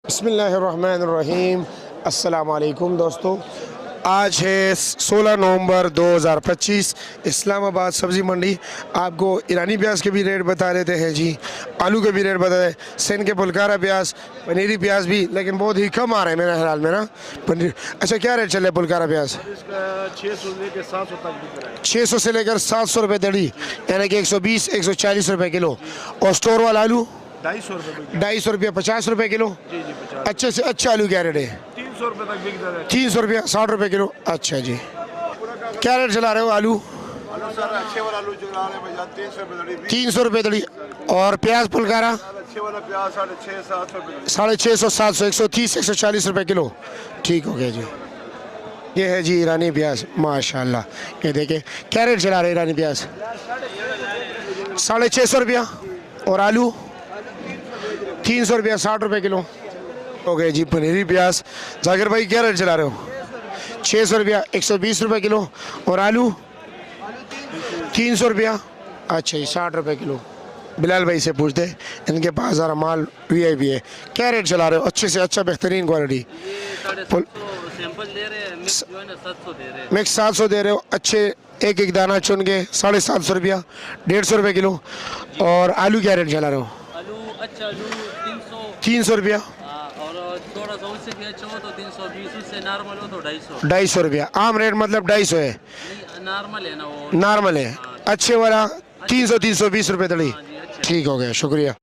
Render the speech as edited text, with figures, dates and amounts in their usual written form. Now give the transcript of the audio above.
बिस्मिल्लाहिर्रहमानिर्रहीम। अस्सलाम वालेकुम दोस्तों, आज है 16 नवंबर 2025। इस्लामाबाद सब्ज़ी मंडी आपको ईरानी प्याज के भी रेट बता देते हैं जी, आलू के भी रेट बता रहे, सेन के पुलकारा प्याज, पनीरी प्याज भी, लेकिन बहुत ही कम आ रहे हैं मेरे ख्याल में ना पनीर। अच्छा, क्या रेट चल रहा है पुलकारा प्याज? 600 लेकर 700 तक बिक रहा है। 600 से लेकर 700 रुपये दड़ी, यानी कि 120-140 रुपये किलो। और स्टोर वाला आलू 250 रुपये। 250 रुपये, 50 रुपये किलो। जी 50। अच्छे से अच्छा आलू क्या रेट है? 300 रुपये तक बिक रहा है। 300 रुपये, 60 रुपये किलो। अच्छा जी, क्या रेट चला रहे हो आलू? आलू सर अच्छे वाला आलू जो रहा है भैया 300 रुपये दड़ी। 300 रुपये दड़ी। और प्याज पुलकारा अच्छे वाला प्याज 650-700 रुपये। 650-700, 130-140 रुपये किलो। ठीक हो गया जी। ये है जी ईरानी प्याज, माशाल्लाह। ये देखे क्या रेट चला रहे ईरानी प्याज? 650 रुपया। और आलू 300 रुपया, 60 रुपये किलो हो गए जी। पनीरी प्याज जाकिर भाई क्या रेट चला रहे हो? 600 रुपया, 120 रुपये किलो। और आलू 300 रुपया। अच्छा जी, 60 रुपये किलो। बिलाल भाई से पूछते, इनके पास ज़रा माल वीआईपी है। क्या रेट चला रहे हो? अच्छे से अच्छा, बेहतरीन क्वालिटी। सैंपल दे रहे हैं, मिक्स जो है ना 700 दे रहे हैं। मिक्स 700 दे रहे हो। अच्छे एक एक दाना चुन के 750 रुपया, 150 रुपये किलो। और आलू क्या रेट चला रहे हो? आलू अच्छा आलू 300 रुपया। और थोड़ा सा उससे भी अच्छा हो तो 320, उससे नॉर्मल हो तो 250। 250 रुपया। आम रेट मतलब 250 है, नॉर्मल है ना वो। नॉर्मल है। अच्छे वाला 300-320 रुपये दड़ी। हाँ जी, अच्छा। ठीक हो गया, शुक्रिया।